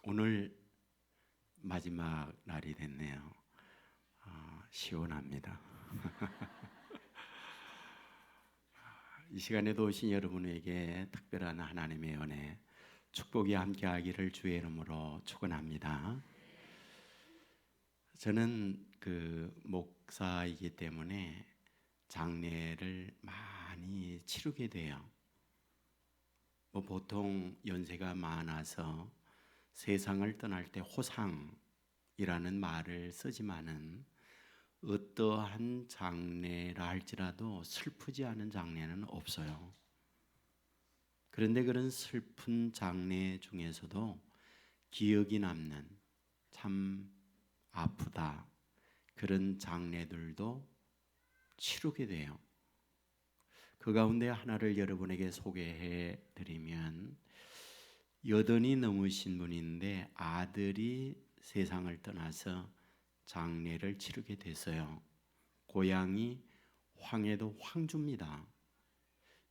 오늘 마지막 날이 됐네요. 시원합니다. 이 시간에도 오신 여러분에게 특별한 하나님의 은혜, 축복이 함께하기를 주의 이름으로 축원합니다. 저는 목사이기 때문에 장례를 많이 치르게 돼요. 보통 연세가 많아서 세상을 떠날 때 호상이라는 말을 쓰지만은 어떠한 장례라 할지라도 슬프지 않은 장례는 없어요. 그런데 그런 슬픈 장례 중에서도 기억이 남는 참 아프다 그런 장례들도 치르게 돼요. 그 가운데 하나를 여러분에게 소개해 드리면 80이 넘으신 분인데 아들이 세상을 떠나서 장례를 치르게 됐어요. 고향이 황해도 황주입니다.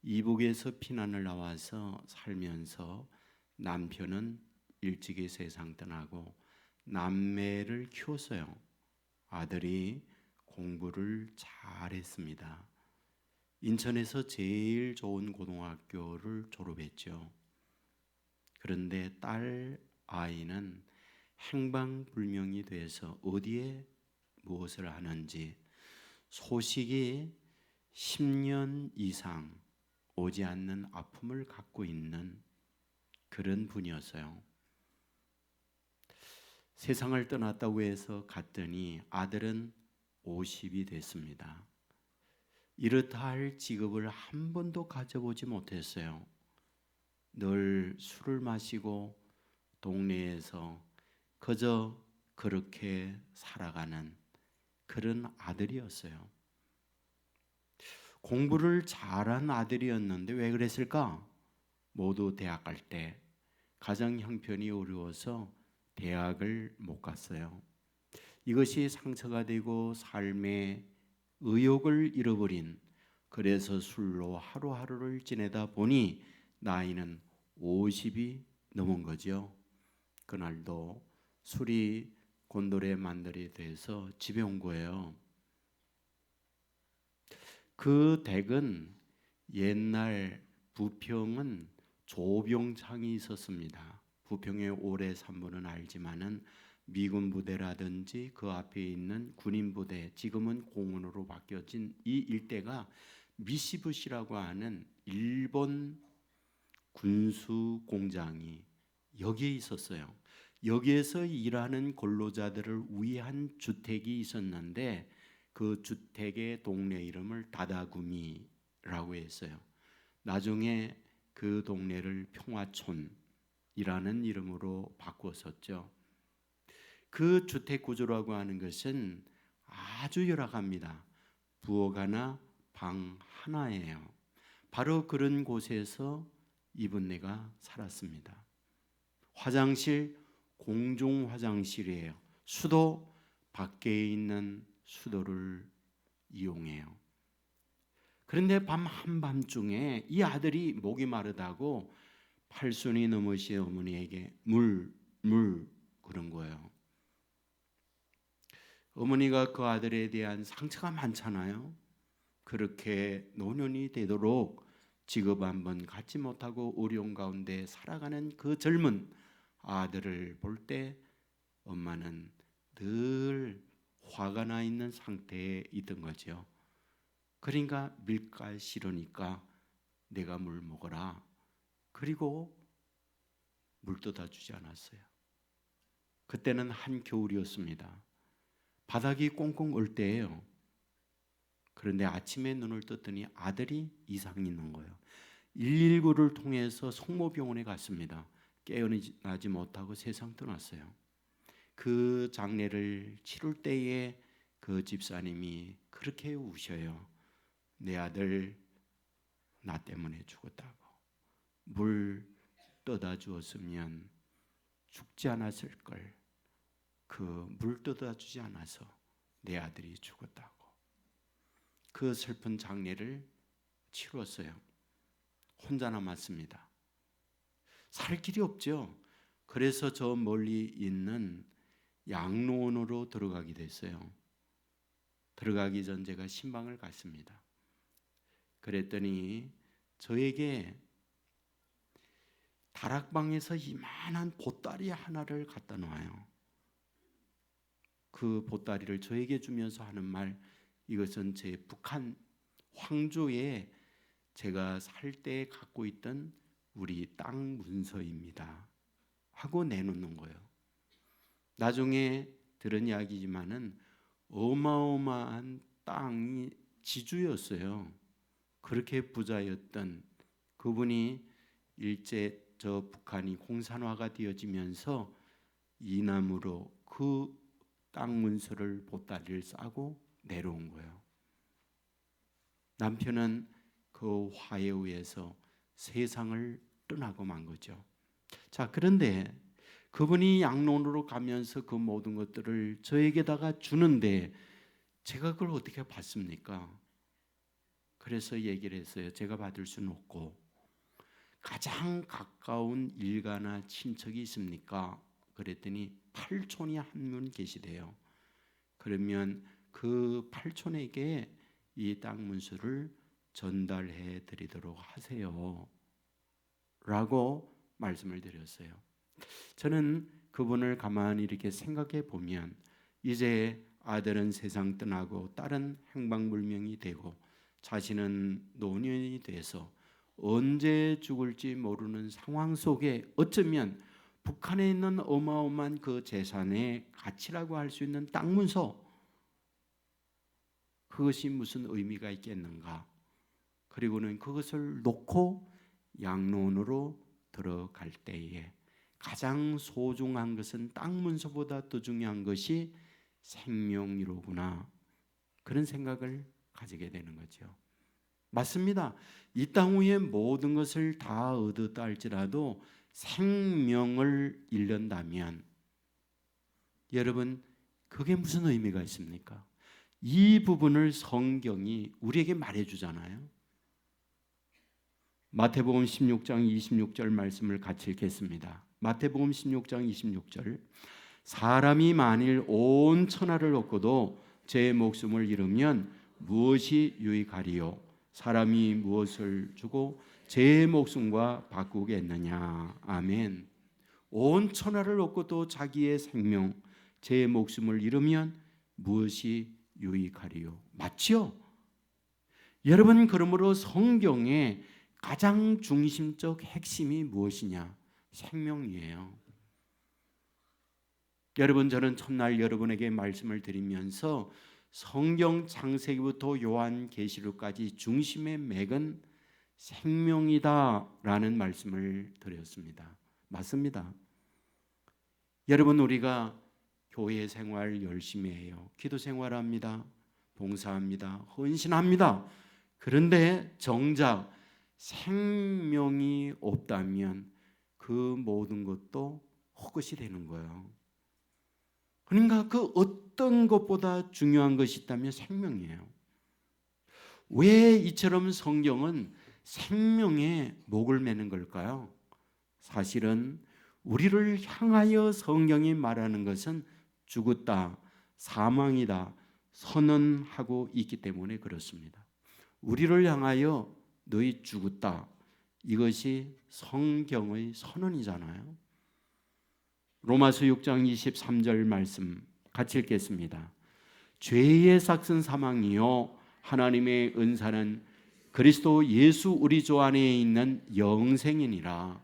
이북에서 피난을 나와서 살면서 남편은 일찍이 세상 떠나고 남매를 키웠어요. 아들이 공부를 잘했습니다. 인천에서 제일 좋은 고등학교를 졸업했죠. 그런데 딸 아이는 행방불명이 돼서 어디에 무엇을 하는지 소식이 10년 이상 오지 않는 아픔을 갖고 있는 그런 분이었어요. 세상을 떠났다고 해서 갔더니 아들은 50이 됐습니다. 이렇다 할 직업을 한 번도 가져보지 못했어요. 늘 술을 마시고 동네에서 그저 그렇게 살아가는 그런 아들이었어요. 공부를 잘한 아들이었는데 왜 그랬을까? 모두 대학 갈 때 가정 형편이 어려워서 대학을 못 갔어요. 이것이 상처가 되고 삶의 의욕을 잃어버린, 그래서 술로 하루하루를 지내다 보니 나이는 50이 넘은 거죠. 그날도 술이 곤돌의 만들이 돼서 집에 온 거예요. 그 댁은 옛날 부평은 조병창이 있었습니다. 부평에 오래 산 분은 알지만은 미군 부대라든지 그 앞에 있는 군인 부대, 지금은 공원으로 바뀌어진 이 일대가 미시부시라고 하는 일본 군수 공장이 여기에 있었어요. 여기에서 일하는 근로자들을 위한 주택이 있었는데 그 주택의 동네 이름을 다다구미라고 했어요. 나중에 그 동네를 평화촌이라는 이름으로 바꿨었죠. 그 주택 구조라고 하는 것은 아주 열악합니다. 부엌 하나, 방 하나예요. 바로 그런 곳에서 이분네가 살았습니다. 화장실 공중 화장실이에요. 수도 밖에 있는 수도를 이용해요. 그런데 밤 한밤중에 이 아들이 목이 마르다고 팔순이 넘으신 어머니에게 물 그런 거예요. 어머니가 그 아들에 대한 상처가 많잖아요. 그렇게 노년이 되도록 직업 한번 갖지 못하고 어려운 가운데 살아가는 그 젊은 아들을 볼 때 엄마는 늘 화가 나 있는 상태에 있던 거죠. 그러니까 밀가루 싫으니까 내가 물 먹어라. 그리고 물 떠다 주지 않았어요. 그때는 한겨울이었습니다. 바닥이 꽁꽁 얼 때예요. 그런데 아침에 눈을 떴더니 아들이 이상이 있는 거예요. 119를 통해서 성모병원에 갔습니다. 깨어나지 못하고 세상 떠났어요. 그 장례를 치를 때에 그 집사님이 그렇게 우셔요. 내 아들 나 때문에 죽었다고. 물 떠다 주었으면 죽지 않았을 걸. 그 물 떠다 주지 않아서 내 아들이 죽었다고. 그 슬픈 장례를 치렀어요. 혼자 남았습니다. 살 길이 없죠. 그래서 저 멀리 있는 양로원으로 들어가게 됐어요. 들어가기 전 제가 신방을 갔습니다. 그랬더니 저에게 다락방에서 이만한 보따리 하나를 갖다 놓아요. 그 보따리를 저에게 주면서 하는 말, 이것은 제 북한 황조에 제가 살 때 갖고 있던 우리 땅 문서입니다 하고 내놓는 거예요. 나중에 들은 이야기지만은 어마어마한 땅이 지주였어요. 그렇게 부자였던 그분이 일제 저 북한이 공산화가 되어지면서 이남으로 그 땅 문서를 보따리를 싸고 내려온 거예요. 남편은 그 화에 의해서 세상을 떠나고 만 거죠. 자, 그런데 그분이 양로원으로 가면서 그 모든 것들을 저에게다가 주는데 제가 그걸 어떻게 받습니까? 그래서 얘기를 했어요. 제가 받을 수는 없고, 가장 가까운 일가나 친척이 있습니까? 그랬더니 팔촌이 한 분 계시대요. 그러면 그 팔촌에게 이 땅 문서를 전달해 드리도록 하세요 라고 말씀을 드렸어요. 저는 그분을 가만히 이렇게 생각해 보면 이제 아들은 세상 떠나고 딸은 행방불명이 되고 자신은 노년이 돼서 언제 죽을지 모르는 상황 속에 어쩌면 북한에 있는 어마어마한 그 재산의 가치라고 할 수 있는 땅 문서, 그것이 무슨 의미가 있겠는가? 그리고는 그것을 놓고 양로원으로 들어갈 때에 가장 소중한 것은 땅 문서보다 더 중요한 것이 생명이로구나, 그런 생각을 가지게 되는 거죠. 맞습니다. 이 땅 위에 모든 것을 다 얻었다 할지라도 생명을 잃는다면 여러분, 그게 무슨 의미가 있습니까? 이 부분을 성경이 우리에게 말해주잖아요. 마태복음 16장 26절 말씀을 같이 읽겠습니다. 마태복음 16장 26절. 사람이 만일 온 천하를 얻고도 제 목숨을 잃으면 무엇이 유익하리요? 사람이 무엇을 주고 제 목숨과 바꾸겠느냐? 아멘. 온 천하를 얻고도 자기의 생명, 제 목숨을 잃으면 무엇이 유익하리요? 맞죠? 여러분, 그러므로 성경의 가장 중심적 핵심이 무엇이냐? 생명이에요. 여러분, 저는 첫날 여러분에게 말씀을 드리면서 성경 창세기부터 요한계시록까지 중심의 맥은 생명이다라는 말씀을 드렸습니다. 맞습니다. 여러분, 우리가 교회 생활 열심히 해요. 기도 생활합니다. 봉사합니다. 헌신합니다. 그런데 정작 생명이 없다면 그 모든 것도 헛것이 되는 거예요. 그러니까 그 어떤 것보다 중요한 것이 있다면 생명이에요. 왜 이처럼 성경은 생명에 목을 매는 걸까요? 사실은 우리를 향하여 성경이 말하는 것은 죽었다, 사망이다 선언하고 있기 때문에 그렇습니다. 우리를 향하여 너희 죽었다, 이것이 성경의 선언이잖아요. 로마서 6장 23절 말씀 같이 읽겠습니다. 죄의 삭은 사망이요 하나님의 은사는 그리스도 예수 우리 주 안에 있는 영생이니라.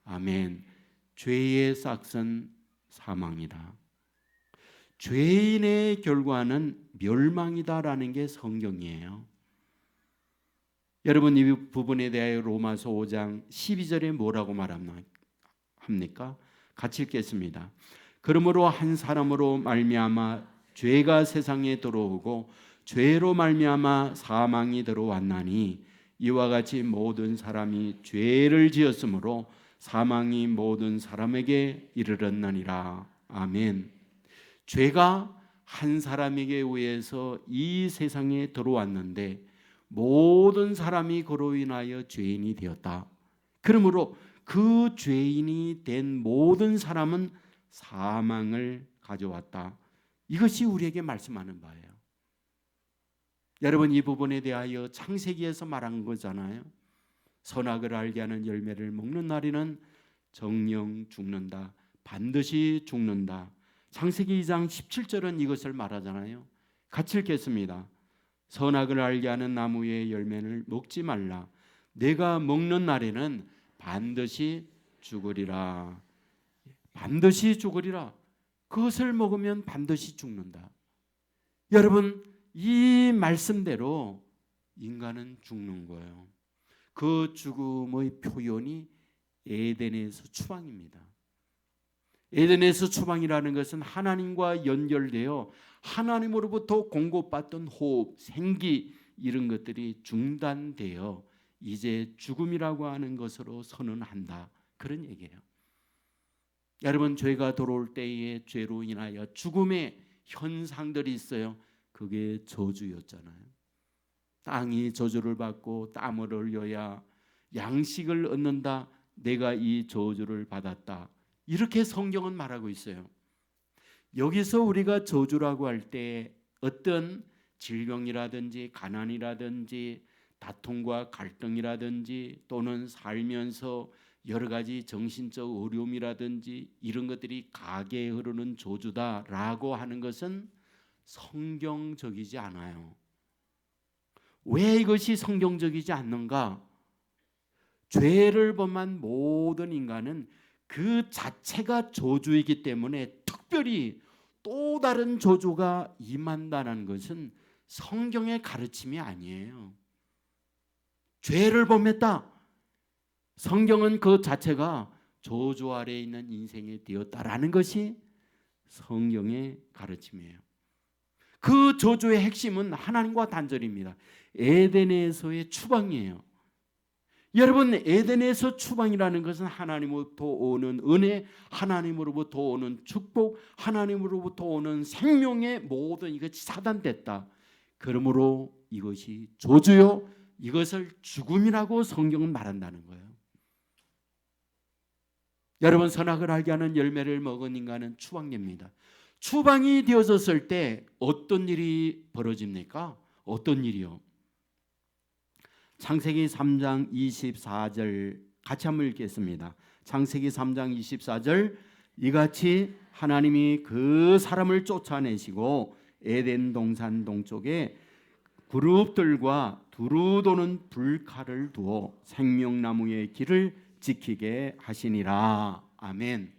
아멘. 죄의 삭은 사망이다. 죄인의 결과는 멸망이다라는 게 성경이에요. 여러분, 이 부분에 대하여 로마서 5장 12절에 뭐라고 말합니까? 같이 읽겠습니다. 그러므로 한 사람으로 말미암아 죄가 세상에 들어오고 죄로 말미암아 사망이 들어왔나니 이와 같이 모든 사람이 죄를 지었으므로 사망이 모든 사람에게 이르렀느니라. 아멘. 죄가 한 사람에게 의해서 이 세상에 들어왔는데 모든 사람이 그로 인하여 죄인이 되었다. 그러므로 그 죄인이 된 모든 사람은 사망을 가져왔다. 이것이 우리에게 말씀하는 바예요. 여러분, 이 부분에 대하여 창세기에서 말한 거잖아요. 선악을 알게 하는 열매를 먹는 날에는 정령 죽는다. 반드시 죽는다. 창세기 2장 17절은 이것을 말하잖아요. 같이 읽겠습니다. 선악을 알게 하는 나무의 열매를 먹지 말라. 내가 먹는 날에는 반드시 죽으리라. 반드시 죽으리라. 그것을 먹으면 반드시 죽는다. 여러분, 이 말씀대로 인간은 죽는 거예요. 그 죽음의 표현이 에덴에서 추방입니다. 에덴에서 추방이라는 것은 하나님과 연결되어 하나님으로부터 공급받던 호흡, 생기 이런 것들이 중단되어 이제 죽음이라고 하는 것으로 선언한다. 그런 얘기예요. 여러분, 죄가 들어올 때에 죄로 인하여 죽음의 현상들이 있어요. 그게 저주였잖아요. 땅이 저주를 받고 땀을 흘려야 양식을 얻는다. 내가 이 저주를 받았다. 이렇게 성경은 말하고 있어요. 여기서 우리가 저주라고 할 때 어떤 질병이라든지 가난이라든지 다툼과 갈등이라든지 또는 살면서 여러 가지 정신적 어려움이라든지 이런 것들이 가게에 흐르는 저주다라고 하는 것은 성경적이지 않아요. 왜 이것이 성경적이지 않는가? 죄를 범한 모든 인간은 그 자체가 저주이기 때문에 특별히 또 다른 저주가 임한다는 것은 성경의 가르침이 아니에요. 죄를 범했다. 성경은 그 자체가 저주 아래에 있는 인생이 되었다라는 것이 성경의 가르침이에요. 그 저주의 핵심은 하나님과 단절입니다. 에덴에서의 추방이에요. 여러분, 에덴에서 추방이라는 것은 하나님으로부터 오는 은혜, 하나님으로부터 오는 축복, 하나님으로부터 오는 생명의 모든 이것이 차단됐다. 그러므로 이것이 저주요, 이것을 죽음이라고 성경은 말한다는 거예요. 여러분, 선악을 알게 하는 열매를 먹은 인간은 추방됩니다. 추방이 되어졌을 때 어떤 일이 벌어집니까? 어떤 일이요? 창세기 3장 24절 같이 한번 읽겠습니다. 창세기 3장 24절 이같이 하나님이 그 사람을 쫓아내시고 에덴 동산 동쪽에 그룹들과 두루 도는 불칼을 두어 생명나무의 길을 지키게 하시니라. 아멘.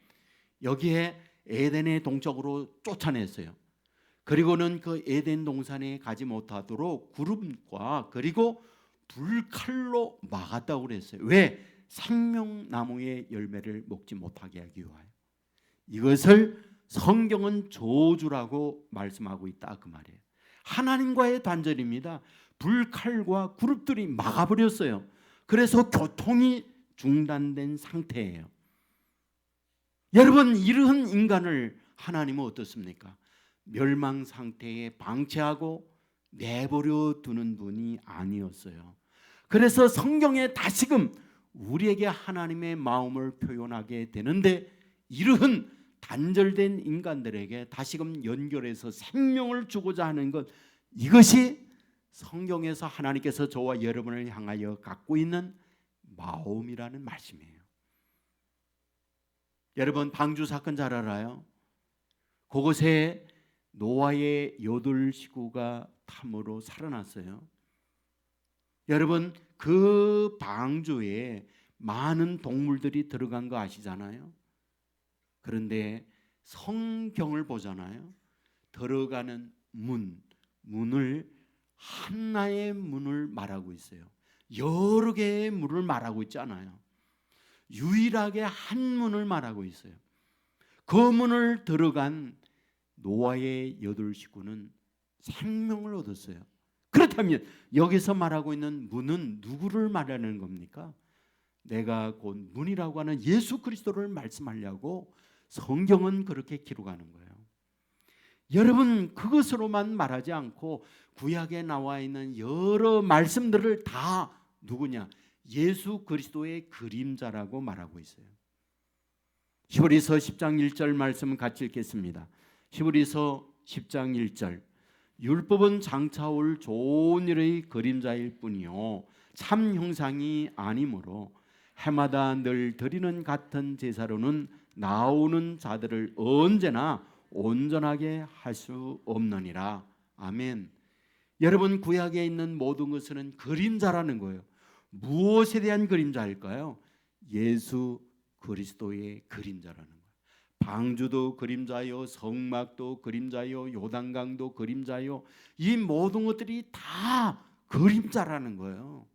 여기에 에덴의 동쪽으로 쫓아냈어요. 그리고는 그 에덴 동산에 가지 못하도록 구름과 그리고 불칼로 막았다고 그랬어요. 왜? 생명나무의 열매를 먹지 못하게 하기 위하여. 이것을 성경은 저주라고 말씀하고 있다 그 말이에요. 하나님과의 단절입니다. 불칼과 그룹들이 막아버렸어요. 그래서 교통이 중단된 상태예요. 여러분, 이러한 인간을 하나님은 어떻습니까? 멸망 상태에 방치하고 내버려 두는 분이 아니었어요. 그래서 성경에 다시금 우리에게 하나님의 마음을 표현하게 되는데 이러한 단절된 인간들에게 다시금 연결해서 생명을 주고자 하는 것, 이것이 성경에서 하나님께서 저와 여러분을 향하여 갖고 있는 마음이라는 말씀이에요. 여러분, 방주 사건 잘 알아요? 그곳에 노아의 8 식구가 탐으로 살아났어요. 여러분, 그 방주에 많은 동물들이 들어간 거 아시잖아요. 그런데 성경을 보잖아요. 들어가는 문을 하나의 문을 말하고 있어요. 여러 개의 문을 말하고 있지 않아요. 유일하게 한 문을 말하고 있어요. 그 문을 들어간 노아의 8 식구는 생명을 얻었어요. 그렇다면 여기서 말하고 있는 문은 누구를 말하는 겁니까? 내가 곧 문이라고 하는 예수 그리스도를 말씀하려고 성경은 그렇게 기록하는 거예요. 여러분, 그것으로만 말하지 않고 구약에 나와 있는 여러 말씀들을 다 누구냐? 예수 그리스도의 그림자라고 말하고 있어요. 히브리서 10장 1절 말씀 같이 읽겠습니다. 히브리서 10장 1절 율법은 장차 올 좋은 일의 그림자일 뿐이요 참 형상이 아니므로 해마다 늘 드리는 같은 제사로는 나오는 자들을 언제나 온전하게 할 수 없느니라. 아멘. 여러분, 구약에 있는 모든 것은 그림자라는 거예요. 무엇에 대한 그림자일까요? 예수 그리스도의 그림자라는 거예요. 방주도 그림자요, 성막도 그림자요, 요단강도 그림자요. 이 모든 것들이 다 그림자라는 거예요.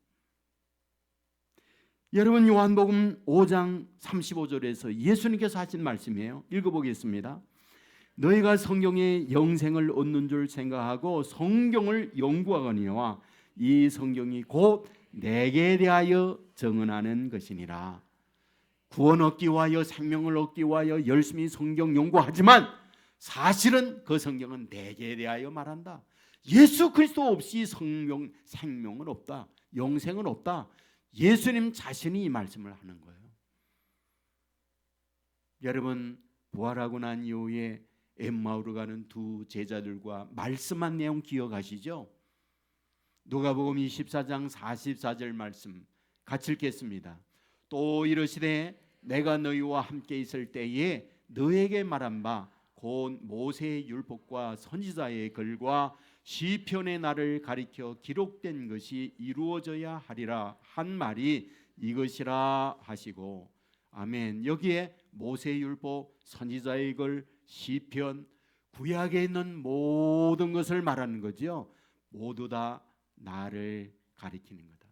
여러분, 요한복음 5장 35절에서 예수님께서 하신 말씀이에요. 읽어보겠습니다. 너희가 성경의 영생을 얻는 줄 생각하고 성경을 연구하거니와 이 성경이 곧 내게 대하여 증언하는 것이니라. 구원 얻기 위하여 생명을 얻기 위하여 열심히 성경 연구하지만 사실은 그 성경은 내게 대하여 말한다. 예수 그리스도 없이 생명은 없다. 영생은 없다. 예수님 자신이 이 말씀을 하는 거예요. 여러분, 부활하고 난 이후에 엠마오로 가는 두 제자들과 말씀한 내용 기억하시죠? 누가복음 24장 44절 말씀 같이 읽겠습니다. 또 이르시되 내가 너희와 함께 있을 때에 너에게 말한 바 곧 모세의 율법과 선지자의 글과 시편의 날을 가리켜 기록된 것이 이루어져야 하리라 한 말이 이것이라 하시고. 아멘. 여기에 모세의 율법, 선지자의 글, 시편, 구약에 있는 모든 것을 말하는 거죠. 모두 다 나를 가리키는 거다.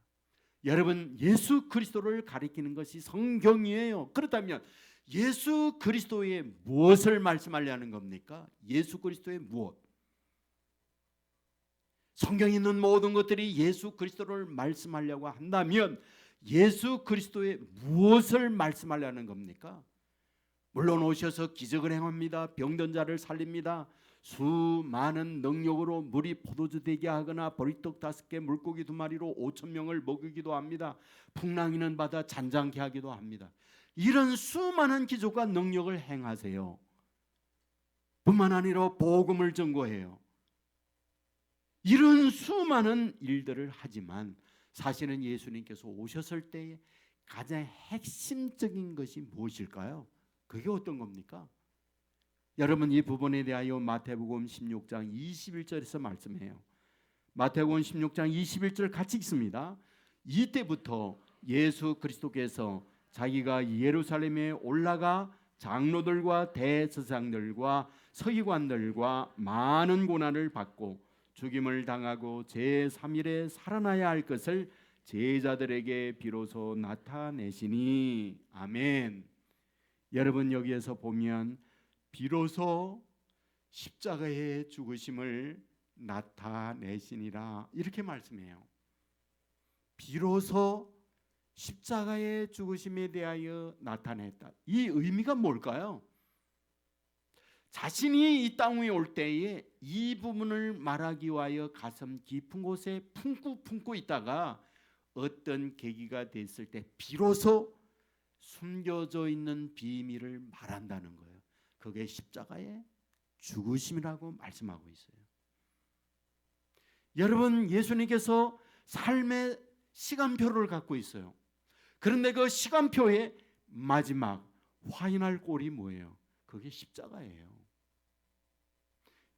여러분, 예수 그리스도를 가리키는 것이 성경이에요. 그렇다면 예수 그리스도의 무엇을 말씀하려는 겁니까? 예수 그리스도의 무엇? 성경에 있는 모든 것들이 예수 그리스도를 말씀하려고 한다면 예수 그리스도의 무엇을 말씀하려는 겁니까? 물론 오셔서 기적을 행합니다. 병든 자를 살립니다. 수많은 능력으로 물이 포도주 되게 하거나 보리떡 5개 물고기 2마리로 5,000명을 먹이기도 합니다. 풍랑이는 바다 잔잔케 하기도 합니다. 이런 수많은 기적과 능력을 행하세요. 뿐만 아니라 복음을 전거해요. 이런 수많은 일들을 하지만 사실은 예수님께서 오셨을 때에 가장 핵심적인 것이 무엇일까요? 그게 어떤 겁니까? 여러분, 이 부분에 대하여 마태복음 16장 21절에서 말씀해요. 마태복음 16장 21절 같이 읽습니다. 이때부터 예수 그리스도께서 자기가 예루살렘에 올라가 장로들과 대제사장들과 서기관들과 많은 고난을 받고 죽임을 당하고 제3일에 살아나야 할 것을 제자들에게 비로소 나타내시니. 아멘. 여러분, 여기에서 보면 비로소 십자가의 죽으심을 나타내시니라 이렇게 말씀해요. 비로소 십자가의 죽으심에 대하여 나타냈다. 이 의미가 뭘까요? 자신이 이 땅 위에 올 때에 이 부분을 말하기 위하여 가슴 깊은 곳에 품고 있다가 어떤 계기가 됐을 때 비로소 숨겨져 있는 비밀을 말한다는 거예요. 그게 십자가의 죽으심이라고 말씀하고 있어요. 여러분, 예수님께서 삶의 시간표를 갖고 있어요. 그런데 그 시간표의 마지막 화인할 꼴이 뭐예요? 그게 십자가예요.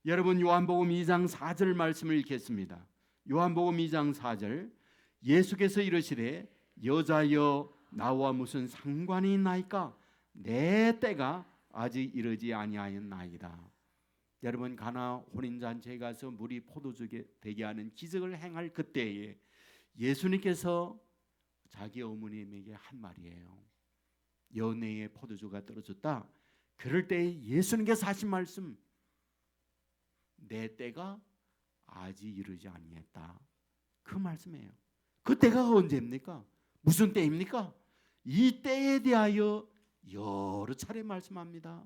여러분, 요한복음 2장 4절 말씀을 읽겠습니다. 요한복음 2장 4절 예수께서 이르시되 여자여 나와 무슨 상관이 있나이까? 내 때가 아직 이르지 아니하였나이다. 여러분, 가나 혼인잔치에 가서 물이 포도주 되게 하는 기적을 행할 그때에 예수님께서 자기 어머님에게 한 말이에요. 연회에 포도주가 떨어졌다. 그럴 때 예수님께서 하신 말씀, 내 때가 아직 이르지 아니했다. 그 말씀이에요. 그 때가 언제입니까? 무슨 때입니까? 이 때에 대하여 여러 차례 말씀합니다.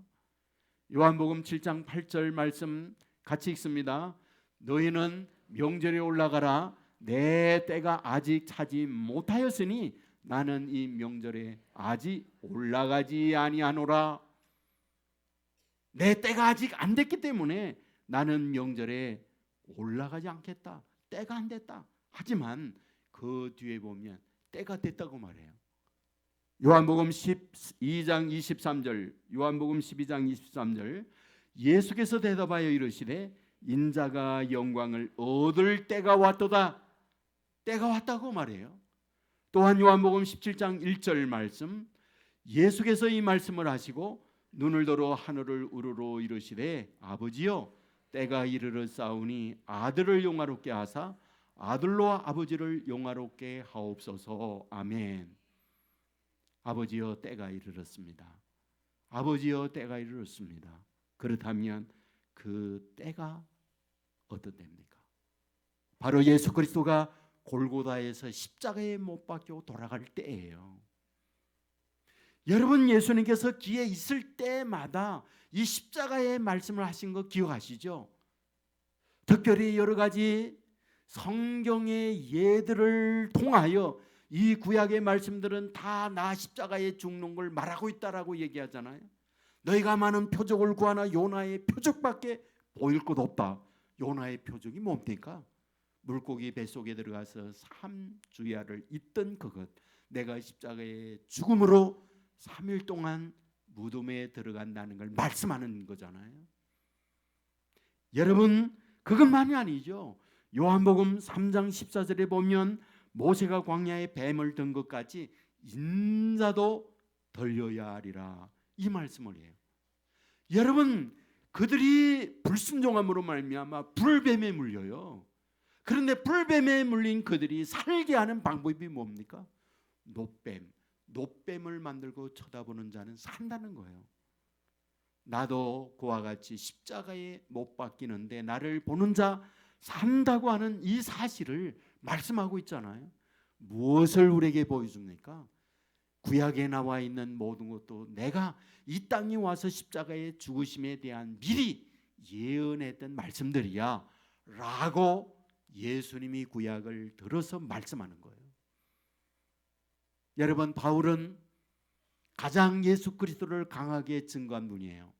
요한복음 7장 8절 말씀 같이 읽습니다. 너희는 명절에 올라가라. 내 때가 아직 차지 못하였으니 나는 이 명절에 아직 올라가지 아니하노라. 내 때가 아직 안 됐기 때문에 나는 명절에 올라가지 않겠다. 때가 안 됐다. 하지만 그 뒤에 보면 때가 됐다고 말해요. 요한복음 12장 23절, 요한복음 12장 23절, 예수께서 대답하여 이르시되 인자가 영광을 얻을 때가 왔도다. 때가 왔다고 말해요. 또한 요한복음 17장 1절 말씀, 예수께서 이 말씀을 하시고 눈을 들어 하늘을 우러러 이르시되 아버지여 때가 이르렀사오니 아들을 영화롭게 하사 아들로 아버지를 영화롭게 하옵소서. 아멘. 아버지여 때가 이르렀습니다. 아버지여 때가 이르렀습니다. 그렇다면 그 때가 어떤 때입니까? 바로 예수 그리스도가 골고다에서 십자가에 못 박혀 돌아갈 때예요. 여러분, 예수님께서 기에 있을 때마다 이 십자가의 말씀을 하신 거 기억하시죠? 특별히 여러 가지 성경의 예들을 통하여 이 구약의 말씀들은 다 나 십자가에 죽는 걸 말하고 있다라고 얘기하잖아요. 너희가 많은 표적을 구하나 요나의 표적밖에 보일 것 없다. 요나의 표적이 뭡니까? 물고기 뱃속에 들어가서 3주야를 있던 그것, 내가 십자가의 죽음으로 3일 동안 무덤에 들어간다는 걸 말씀하는 거잖아요. 여러분, 그것만이 아니죠. 요한복음 3장 14절에 보면 모세가 광야에 뱀을 든 것까지 인자도 덜려야 하리라, 이 말씀을 해요. 여러분, 그들이 불순종함으로 말미암아 불뱀에 물려요. 그런데 불뱀에 물린 그들이 살게 하는 방법이 뭡니까? 노뱀을 만들고 쳐다보는 자는 산다는 거예요. 나도 그와 같이 십자가에 못 박히는데 나를 보는 자 산다고 하는 이 사실을 말씀하고 있잖아요. 무엇을 우리에게 보여줍니까? 구약에 나와 있는 모든 것도 내가 이 땅에 와서 십자가의 죽으심에 대한 미리 예언했던 말씀들이야 라고 예수님이 구약을 들어서 말씀하는 거예요. 여러분, 바울은 가장 예수 그리스도를 강하게 증거한 분이에요.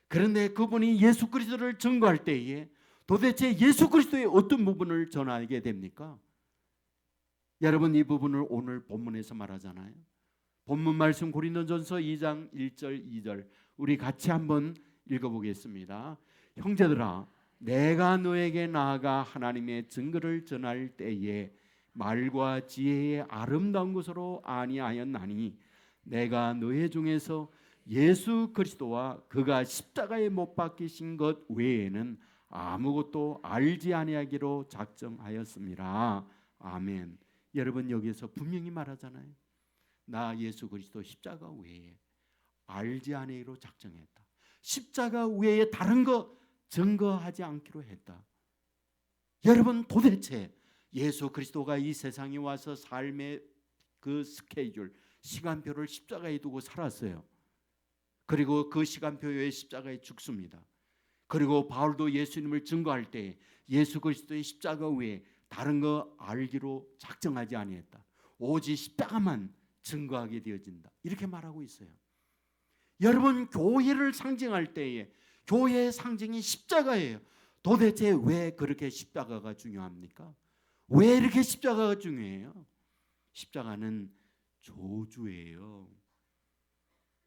그런데 그분이 예수 그리스도를 증거할 때에 도대체 예수 그리스도의 어떤 부분을 전하게 됩니까? 여러분, 이 부분을 오늘 본문에서 말하잖아요. 본문 말씀 고린도전서 2장 1절 2절 우리 같이 한번 읽어보겠습니다. 형제들아, 내가 너에게 나아가 하나님의 증거를 전할 때에 말과 지혜의 아름다운 것으로 아니하였나니 내가 너희 중에서 예수 그리스도와 그가 십자가에 못 박히신 것 외에는 아무것도 알지 아니하기로 작정하였습니다. 아멘. 여러분, 여기서 분명히 말하잖아요. 나 예수 그리스도 십자가 외에 알지 아니하기로 작정했다. 십자가 외에 다른 거 증거하지 않기로 했다. 여러분, 도대체 예수 그리스도가 이 세상에 와서 삶의 그 스케줄, 시간표를 십자가에 두고 살았어요. 그리고 그 시간표에 십자가에 죽습니다. 그리고 바울도 예수님을 증거할 때 예수 그리스도의 십자가 외에 다른 거 알기로 작정하지 아니했다. 오직 십자가만 증거하게 되어진다. 이렇게 말하고 있어요. 여러분, 교회를 상징할 때에 교회의 상징이 십자가예요. 도대체 왜 그렇게 십자가가 중요합니까? 왜 이렇게 십자가가 중요해요? 십자가는 저주예요.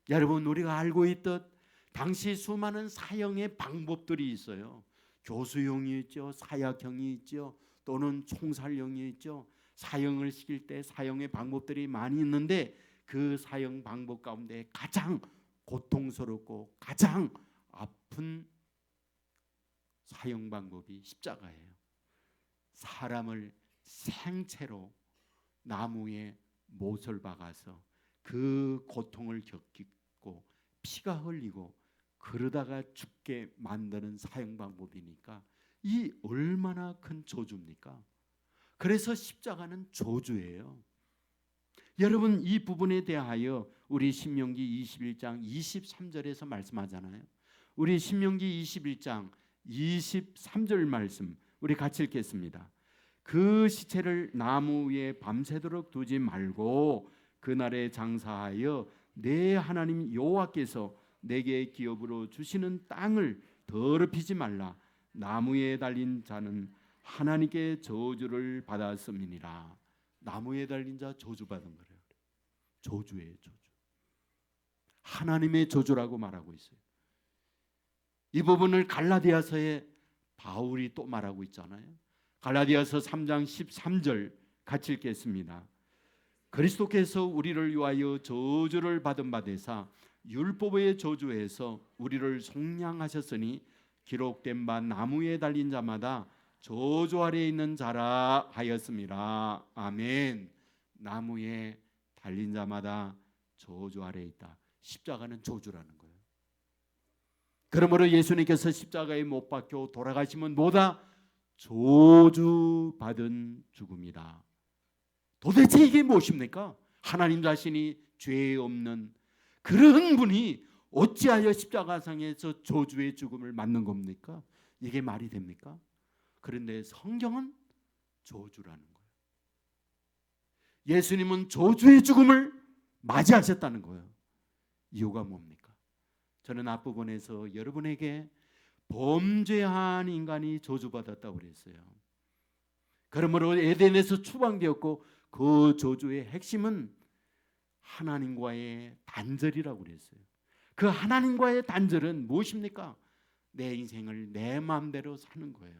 여러분, 우리가 알고 있듯 당시 수많은 사형의 방법들이 있어요. 교수형이 있죠, 사약형이 있죠, 또는 총살형이 있죠. 사형을 시킬 때 사형의 방법들이 많이 있는데 그 사형 방법 가운데 가장 고통스럽고 가장 아픈 사형 방법이 십자가예요. 사람을 생채로 나무에 못을 박아서 그 고통을 겪고 피가 흘리고 그러다가 죽게 만드는 사형 방법이니까 이 얼마나 큰 저주입니까? 그래서 십자가는 저주예요. 여러분, 이 부분에 대하여 우리 신명기 21장 23절에서 말씀하잖아요. 우리 신명기 21장 23절 말씀 우리 같이 읽겠습니다. 그 시체를 나무 위에 밤새도록 두지 말고 그날에 장사하여 내 하나님 여호와께서 내게 기업으로 주시는 땅을 더럽히지 말라. 나무에 달린 자는 하나님께 저주를 받았음이니라. 나무에 달린 자 저주받은 거래요. 저주예요, 저주. 하나님의 저주라고 말하고 있어요. 이 부분을 갈라디아서에 바울이 또 말하고 있잖아요. 갈라디아서 3장 13절 같이 읽겠습니다. 그리스도께서 우리를 위하여 저주를 받은 바 되사 율법의 저주에서 우리를 속량하셨으니 기록된 바 나무에 달린 자마다 저주 아래에 있는 자라 하였습니다. 아멘. 나무에 달린 자마다 저주 아래에 있다. 십자가는 저주라는 거예요. 그러므로 예수님께서 십자가에 못 박혀 돌아가시면 뭐다? 저주받은 죽음이다. 도대체 이게 무엇입니까? 하나님 자신이 죄 없는 그런 분이 어찌하여 십자가상에서 저주의 죽음을 맞는 겁니까? 이게 말이 됩니까? 그런데 성경은 저주라는 거예요. 예수님은 저주의 죽음을 맞이하셨다는 거예요. 이유가 뭡니까? 저는 앞부분에서 여러분에게 범죄한 인간이 저주받았다고 그랬어요. 그러므로 에덴에서 추방되었고 그 저주의 핵심은 하나님과의 단절이라고 그랬어요. 그 하나님과의 단절은 무엇입니까? 내 인생을 내 마음대로 사는 거예요.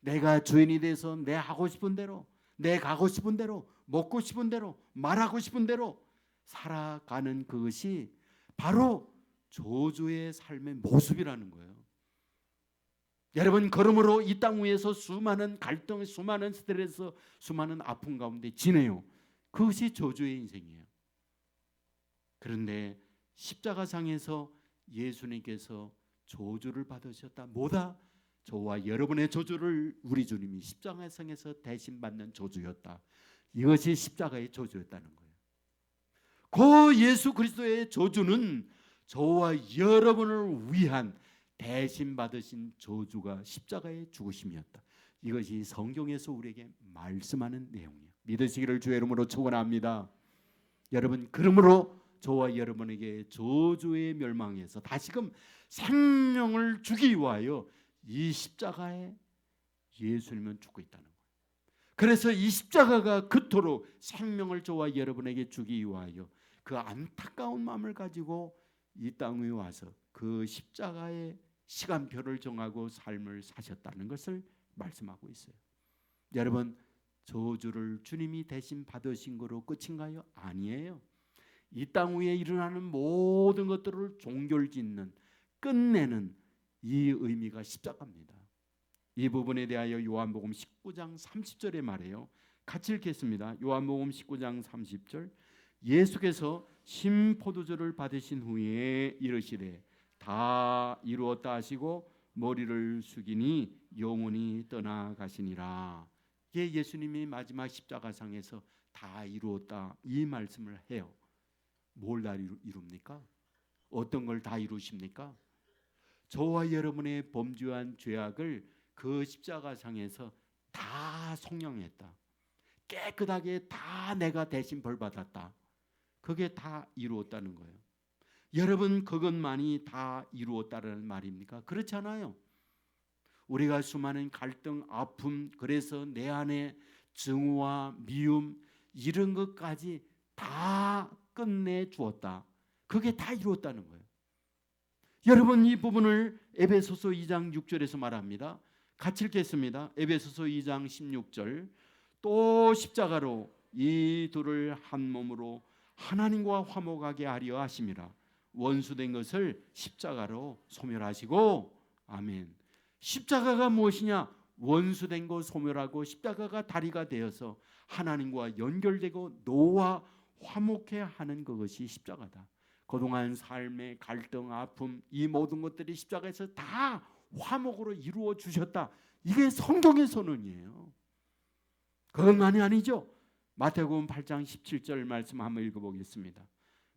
내가 주인이 돼서 내 하고 싶은 대로, 내 가고 싶은 대로, 먹고 싶은 대로, 말하고 싶은 대로 살아가는 그것이 바로 저주의 삶의 모습이라는 거예요. 여러분, 그러므로 이 땅 위에서 수많은 갈등, 수많은 스트레스, 수많은 아픔 가운데 지내요. 그것이 저주의 인생이에요. 그런데 십자가상에서 예수님께서 저주를 받으셨다. 뭐다? 저와 여러분의 저주를 우리 주님이 십자가상에서 대신 받는 저주였다. 이것이 십자가의 저주였다는 거예요. 그 예수 그리스도의 저주는 저와 여러분을 위한 대신 받으신 저주가 십자가의 죽으심이었다. 이것이 성경에서 우리에게 말씀하는 내용이에요. 믿으시기를 주의 이름으로 축원합니다. 여러분, 그러므로 저와 여러분에게 저주의 멸망에서 다시금 생명을 주기 위하여 이 십자가에 예수님은 죽고 있다는 거예요. 그래서 이 십자가가 그토록 생명을 저와 여러분에게 주기 위하여 그 안타까운 마음을 가지고 이 땅에 와서 그 십자가의 시간표를 정하고 삶을 사셨다는 것을 말씀하고 있어요. 여러분, 저주를 주님이 대신 받으신 거로 끝인가요? 아니에요. 이 땅 위에 일어나는 모든 것들을 종결짓는, 끝내는 이 의미가 십자가입니다. 이 부분에 대하여 요한복음 19장 30절에 말해요. 같이 읽겠습니다. 요한복음 19장 30절. 예수께서 심포도주를 받으신 후에 이르시되 다 이루었다 하시고 머리를 숙이니 영원히 떠나가시니라. 이게 예수님이 마지막 십자가상에서 다 이루었다 이 말씀을 해요. 뭘 다 이룹니까? 어떤 걸 다 이루십니까? 저와 여러분의 범죄한 죄악을 그 십자가상에서 다 속량했다. 깨끗하게 다 내가 대신 벌받았다. 그게 다 이루었다는 거예요. 여러분, 그것만이 다 이루었다는 말입니까? 그렇지 않아요. 우리가 수많은 갈등, 아픔, 그래서 내 안에 증오와 미움 이런 것까지 다 끝내 주었다. 그게 다 이루었다는 거예요. 여러분, 이 부분을 에베소서 2장 6절에서 말합니다. 같이 읽겠습니다. 에베소서 2장 16절. 또 십자가로 이 둘을 한 몸으로 하나님과 화목하게 하려 하심이라. 원수된 것을 십자가로 소멸하시고. 아멘. 십자가가 무엇이냐? 원수된 것 소멸하고 십자가가 다리가 되어서 하나님과 연결되고 너와 화목해 하는 그것이 십자가다. 그동안 삶의 갈등, 아픔 이 모든 것들이 십자가에서 다 화목으로 이루어 주셨다. 이게 성경의 선언이에요. 그것만이 아니죠. 마태복음 8장 17절 말씀 한번 읽어보겠습니다.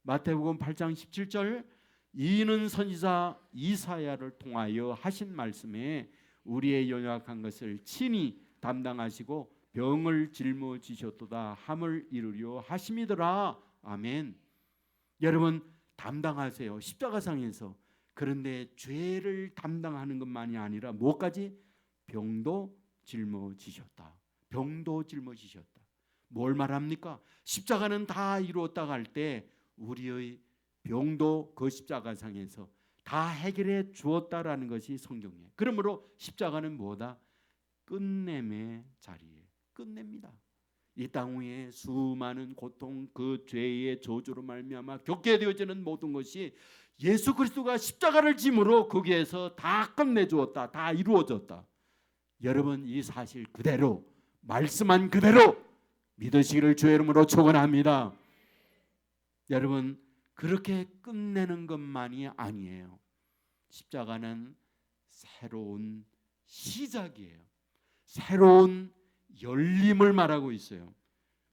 마태복음 8장 17절. 이는 선지자 이사야를 통하여 하신 말씀에 우리의 연약한 것을 친히 담당하시고 병을 짊어지셨도다 함을 이루려 하심이더라. 아멘. 여러분 담당하세요. 십자가상에서. 그런데 죄를 담당하는 것만이 아니라 뭐까지? 병도 짊어지셨다. 병도 짊어지셨다. 뭘 말합니까? 십자가는 다 이루었다고 할 때 우리의 병도 그 십자가상에서 다 해결해 주었다라는 것이 성경이에요. 그러므로 십자가는 뭐다? 끝냄의 자리에 끝냅니다. 이 땅 위에 수많은 고통, 그 죄의 저주로 말미암아 겪게 되어지는 모든 것이 예수 그리스도가 십자가를 짐으로 거기에서 다 끝내주었다. 다 이루어졌다. 여러분 이 사실 그대로 말씀한 그대로 믿으시기를 주의 이름으로 축원합니다. 여러분 그렇게 끝내는 것만이 아니에요. 십자가는 새로운 시작이에요. 새로운 열림을 말하고 있어요.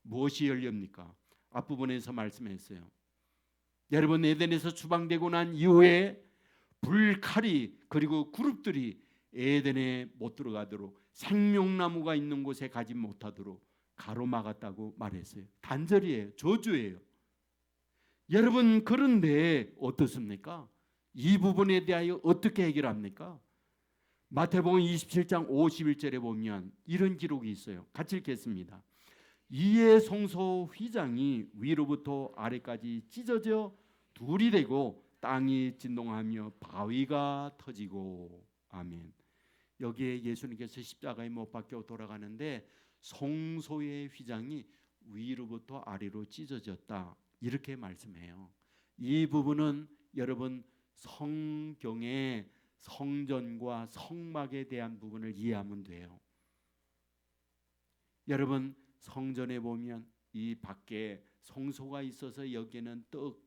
무엇이 열립니까? 앞부분에서 말씀했어요. 여러분 에덴에서 추방되고 난 이후에 불칼이 그리고 그룹들이 에덴에 못 들어가도록 생명나무가 있는 곳에 가지 못하도록 가로막았다고 말했어요. 단절이에요. 저주예요. 여러분 그런데 어떻습니까? 이 부분에 대하여 어떻게 해결합니까? 마태복음 27장 51절에 보면 이런 기록이 있어요. 같이 읽겠습니다. 이에 성소 휘장이 위로부터 아래까지 찢어져 둘이 되고 땅이 진동하며 바위가 터지고. 아멘. 여기에 예수님께서 십자가에 못 박혀 돌아가는데 성소의 휘장이 위로부터 아래로 찢어졌다. 이렇게 말씀해요. 이 부분은 여러분 성경의 성전과 성막에 대한 부분을 이해하면 돼요. 여러분 성전에 보면 이 밖에 성소가 있어서 여기에는 떡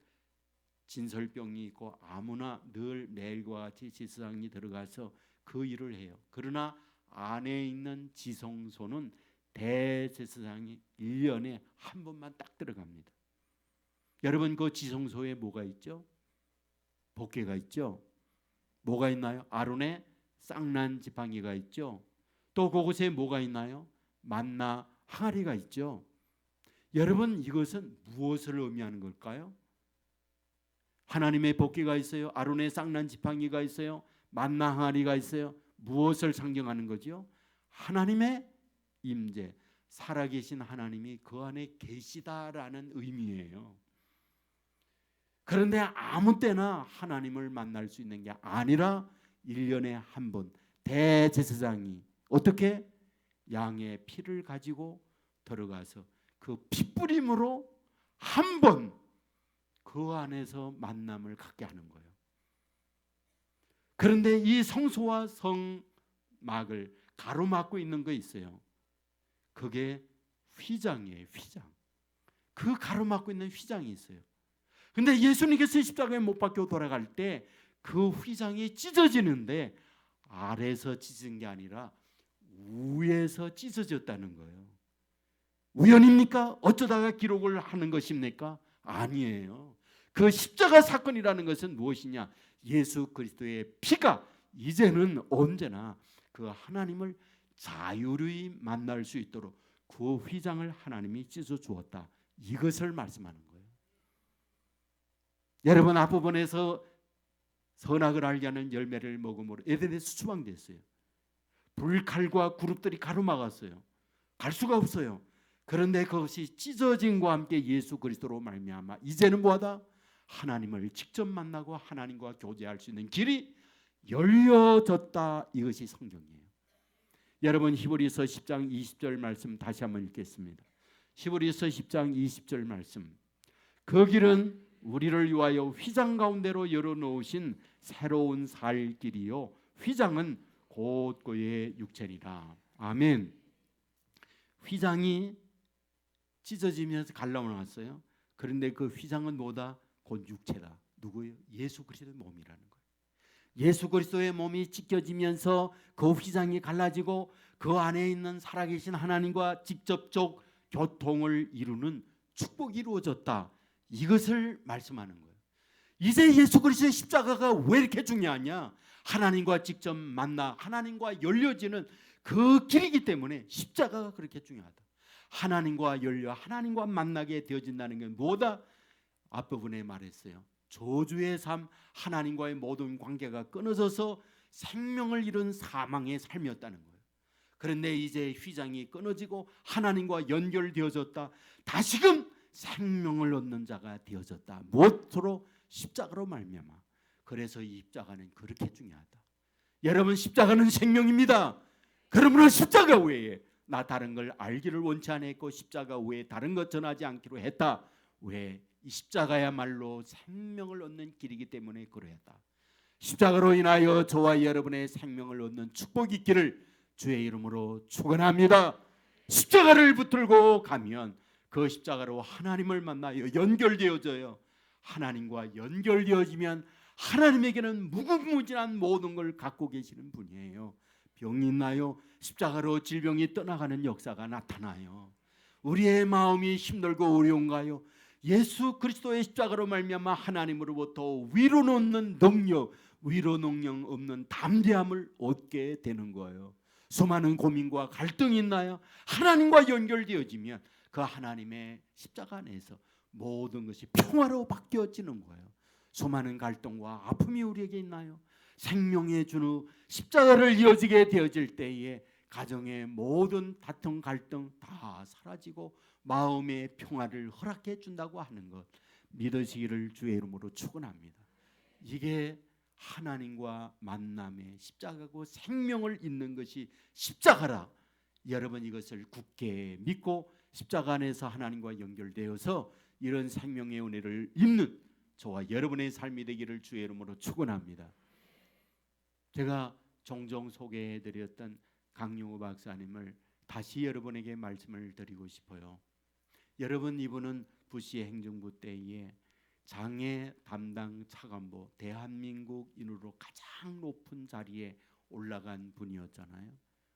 진설병이 있고 아무나 늘 매일과 같이 제사장이 들어가서 그 일을 해요. 그러나 안에 있는 지성소는 대제사장이 1년에 한 번만 딱 들어갑니다. 여러분 그 지성소에 뭐가 있죠? 법궤가 있죠. 뭐가 있나요? 아론의 쌍난 지팡이가 있죠. 또 그곳에 뭐가 있나요? 만나 항아리가 있죠. 여러분 이것은 무엇을 의미하는 걸까요? 하나님의 법궤가 있어요. 아론의 쌍난 지팡이가 있어요. 만나 항아리가 있어요. 무엇을 상징하는 거죠? 하나님의 임재, 살아계신 하나님이 그 안에 계시다라는 의미예요. 그런데 아무 때나 하나님을 만날 수 있는 게 아니라 1년에 한 번 대제사장이 어떻게? 양의 피를 가지고 들어가서 그 피뿌림으로 한 번 그 안에서 만남을 갖게 하는 거예요. 그런데 이 성소와 성막을 가로막고 있는 거 있어요. 그게 휘장이에요. 휘장. 그 가로막고 있는 휘장이 있어요. 근데 예수님께서 십자가에 못 박혀 돌아갈 때 그 휘장이 찢어지는데 아래에서 찢은 게 아니라 위에서 찢어졌다는 거예요. 우연입니까? 어쩌다가 기록을 하는 것입니까? 아니에요. 그 십자가 사건이라는 것은 무엇이냐? 예수 그리스도의 피가 이제는 언제나 그 하나님을 자유로이 만날 수 있도록 그 휘장을 하나님이 찢어 주었다. 이것을 말씀하는 거예요. 여러분 앞부분에서 선악을 알게 하는 열매를 먹음으로 에덴에서 추방됐어요. 불칼과 그룹들이 가로막았어요. 갈 수가 없어요. 그런데 그것이 찢어짐과 함께 예수 그리스도로 말미암아 이제는 뭐하다? 하나님을 직접 만나고 하나님과 교제할 수 있는 길이 열려졌다. 이것이 성경이에요. 여러분 히브리서 10장 20절 말씀 다시 한번 읽겠습니다. 히브리서 10장 20절 말씀. 그 길은 우리를 위하여 휘장 가운데로 열어놓으신 새로운 살 길이요 휘장은 곧 그의 육체니라. 아멘. 휘장이 찢어지면서 갈라놓았어요. 그런데 그 휘장은 뭐다? 곧 육체다. 누구예요? 예수 그리스도의 몸이라는 거예요. 예수 그리스도의 몸이 찢겨지면서 그 휘장이 갈라지고 그 안에 있는 살아계신 하나님과 직접적 교통을 이루는 축복이 이루어졌다. 이것을 말씀하는 거예요. 이제 예수 그리스도의 십자가가 왜 이렇게 중요하냐? 하나님과 직접 만나 하나님과 열려지는 그 길이기 때문에 십자가가 그렇게 중요하다. 하나님과 열려 하나님과 만나게 되어진다는 게 뭐다? 앞부분에 말했어요. 저주의 삶, 하나님과의 모든 관계가 끊어져서 생명을 잃은 사망의 삶이었다는 거예요. 그런데 이제 휘장이 끊어지고 하나님과 연결되어졌다. 다시금 생명을 얻는 자가 되어졌다. 무엇으로? 십자가로 말미암아. 그래서 이 십자가는 그렇게 중요하다. 여러분, 십자가는 생명입니다. 그러므로 십자가 외에 나 다른 걸 알기를 원치 않았고 십자가 외에 다른 것 전하지 않기로 했다. 왜? 이 십자가야말로 생명을 얻는 길이기 때문에 그러했다. 십자가로 인하여 저와 여러분의 생명을 얻는 축복이 있기를 주의 이름으로 축원합니다. 십자가를 붙들고 가면 그 십자가로 하나님을 만나요. 연결되어져요. 하나님과 연결되어지면 하나님에게는 무궁무진한 모든 걸 갖고 계시는 분이에요. 병이 있나요? 십자가로 질병이 떠나가는 역사가 나타나요. 우리의 마음이 힘들고 어려운가요? 예수 그리스도의 십자가로 말미암아 하나님으로부터 위로 놓는 능력, 위로 능력 없는 담대함을 얻게 되는 거예요. 수많은 고민과 갈등이 있나요? 하나님과 연결되어지면 그 하나님의 십자가 안에서 모든 것이 평화로 바뀌어지는 거예요. 수많은 갈등과 아픔이 우리에게 있나요? 생명의 주는 십자가를 이어지게 되어질 때에 가정의 모든 다툼 갈등 다 사라지고 마음의 평화를 허락해 준다고 하는 것 믿으시기를 주의 이름으로 축원합니다. 이게 하나님과 만남의 십자가고 생명을 잇는 것이 십자가라. 여러분, 이것을 굳게 믿고 십자가 안에서 하나님과 연결되어서 이런 생명의 은혜를 잇는 저와 여러분의 삶이 되기를 주의 이름으로 축원합니다. 제가 종종 소개해드렸던 강용우 박사님을 다시 여러분에게 말씀을 드리고 싶어요. 여러분, 이분은 부시 행정부 때에 장애 담당 차관보 대한민국인으로 가장 높은 자리에 올라간 분이었잖아요.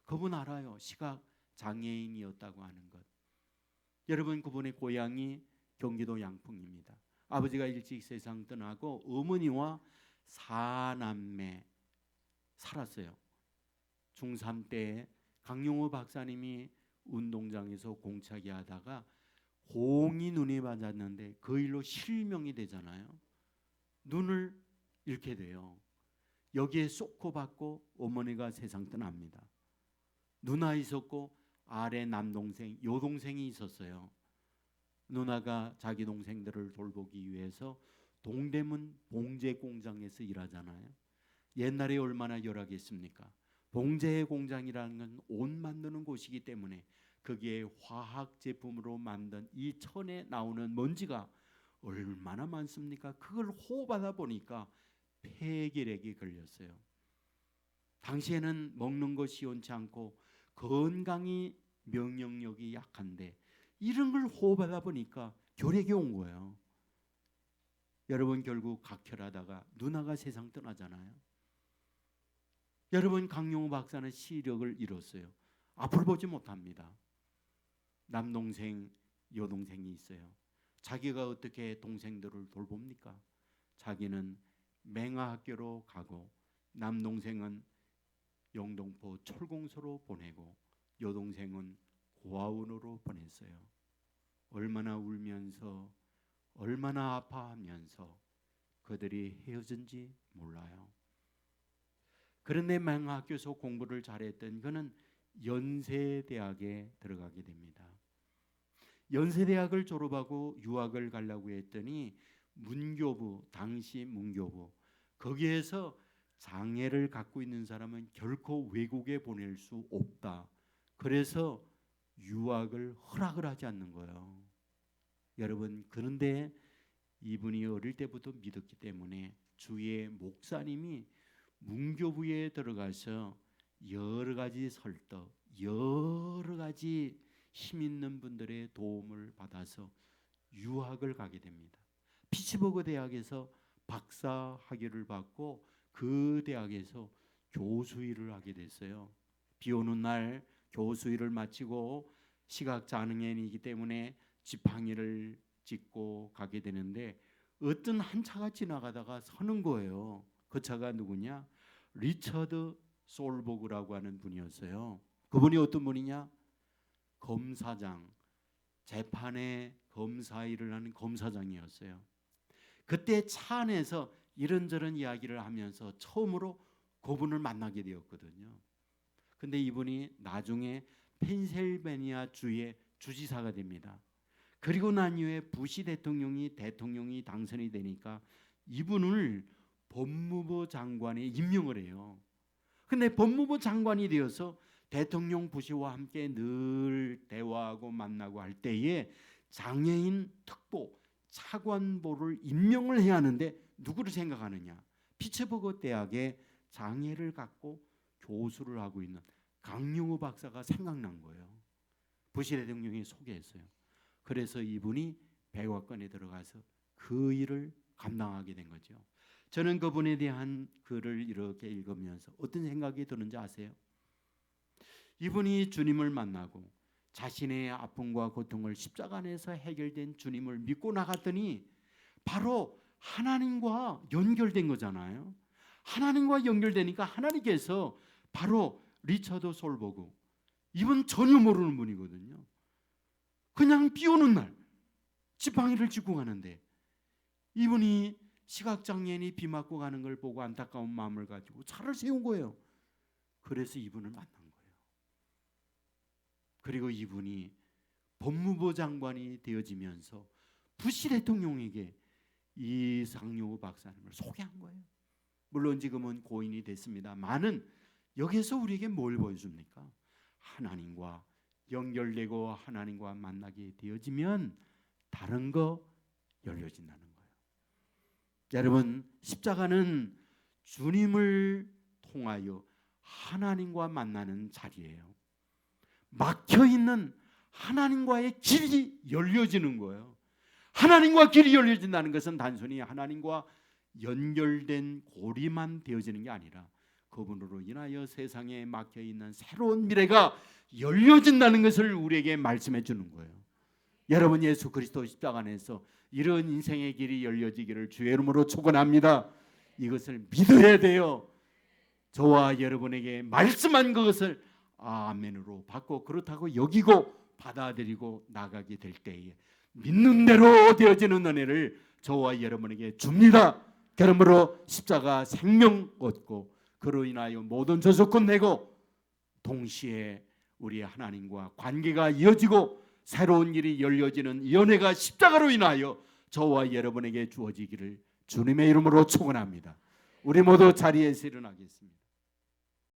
그분 알아요. 시각 장애인이었다고 하는 것. 여러분, 그분의 고향이 경기도 양풍입니다. 아버지가 일찍 세상 떠나고 어머니와 4남매 살았어요. 중3 때 강용우 박사님이 운동장에서 공차기 하다가 공이 눈에 맞았는데 그 일로 실명이 되잖아요. 눈을 잃게 돼요. 여기에 쏟고 받고 어머니가 세상 떠납니다. 누나 있었고 아래 남동생, 여동생이 있었어요. 누나가 자기 동생들을 돌보기 위해서 동대문 봉제 공장에서 일하잖아요. 옛날에 얼마나 열악했습니까? 봉제 공장이라는 건 옷 만드는 곳이기 때문에 거기에 화학 제품으로 만든 이 천에 나오는 먼지가 얼마나 많습니까? 그걸 호흡하다 보니까 폐결핵이 걸렸어요. 당시에는 먹는 것이 시원치 않고 건강이 면역력이 약한데 이런 걸 호흡하다 보니까 결핵이 온 거예요. 여러분, 결국 각혈하다가 누나가 세상 떠나잖아요. 여러분, 강용우 박사는 시력을 잃었어요. 앞을 보지 못합니다. 남동생, 여동생이 있어요. 자기가 어떻게 동생들을 돌봅니까? 자기는 맹아학교로 가고 남동생은 영등포 철공소로 보내고 여동생은 고아원으로 보냈어요. 얼마나 울면서 얼마나 아파하면서 그들이 헤어진지 몰라요. 그런데 맹아학교에서 공부를 잘했던 그는 연세대학에 들어가게 됩니다. 연세대학을 졸업하고 유학을 가려고 했더니 문교부, 당시 문교부, 거기에서 장애를 갖고 있는 사람은 결코 외국에 보낼 수 없다. 그래서 유학을 허락을 하지 않는 거예요. 여러분, 그런데 이분이 어릴 때부터 믿었기 때문에 주의 목사님이 문교부에 들어가서 여러 가지 설득, 여러 가지 힘 있는 분들의 도움을 받아서 유학을 가게 됩니다. 피츠버그 대학에서 박사 학위를 받고 그 대학에서 교수일을 하게 됐어요. 비 오는 날 교수일을 마치고 시각장애인이기 때문에 지팡이를 짚고 가게 되는데 어떤 한 차가 지나가다가 서는 거예요. 그 차가 누구냐? 리처드 솔버그라고 하는 분이었어요. 그분이 어떤 분이냐? 검사장, 재판의 검사 일을 하는 검사장이었어요. 그때 차 안에서 이런저런 이야기를 하면서 처음으로 그분을 만나게 되었거든요. 근데 이분이 나중에 펜실베니아 주의 주지사가 됩니다. 그리고 난 이후에 부시 대통령이 당선이 되니까 이분을 법무부 장관에 임명을 해요. 근데 법무부 장관이 되어서 대통령 부시와 함께 늘 대화하고 만나고 할 때에 장애인 특보 차관보를 임명을 해야 하는데 누구를 생각하느냐? 피츠버그 대학에 장애를 갖고 교수를 하고 있는 강용우 박사가 생각난 거예요. 부시 대통령이 소개했어요. 그래서 이분이 백악관에 들어가서 그 일을 감당하게 된 거죠. 저는 그분에 대한 글을 이렇게 읽으면서 어떤 생각이 드는지 아세요? 이분이 주님을 만나고 자신의 아픔과 고통을 십자가 안에서 해결된 주님을 믿고 나갔더니 바로 하나님과 연결된 거잖아요. 하나님과 연결되니까 하나님께서 바로 리처드 솔버그, 이분 전혀 모르는 분이거든요. 그냥 비 오는 날 지팡이를 짚고 가는데 이분이 시각장애인이 비 맞고 가는 걸 보고 안타까운 마음을 가지고 차를 세운 거예요. 그래서 이분을 만난 거예요. 그리고 이분이 법무부 장관이 되어지면서 부시 대통령에게 이상용우 박사님을 소개한 거예요. 물론 지금은 고인이 됐습니다만은 여기서 우리에게 뭘 보여줍니까? 하나님과 연결되고 하나님과 만나게 되어지면 다른 거 열려진다는 거예요. 여러분, 십자가는 주님을 통하여 하나님과 만나는 자리예요. 막혀있는 하나님과의 길이 열려지는 거예요. 하나님과 길이 열려진다는 것은 단순히 하나님과 연결된 고리만 되어지는 게 아니라 그분으로 인하여 세상에 막혀있는 새로운 미래가 열려진다는 것을 우리에게 말씀해 주는 거예요. 여러분, 예수 그리스도 십자가 안에서 이런 인생의 길이 열려지기를 주의 이름으로 축원합니다. 이것을 믿어야 돼요. 저와 여러분에게 말씀한 그것을 아멘으로 받고 그렇다고 여기고 받아들이고 나가게 될 때에 믿는 대로 되어지는 은혜를 저와 여러분에게 줍니다. 그러므로 십자가 생명 얻고 그로 인하여 모든 저주권 내고 동시에 우리 하나님과 관계가 이어지고 새로운 일이 열려지는 이 은혜가 십자가로 인하여 저와 여러분에게 주어지기를 주님의 이름으로 축원합니다. 우리 모두 자리에서 일어나겠습니다.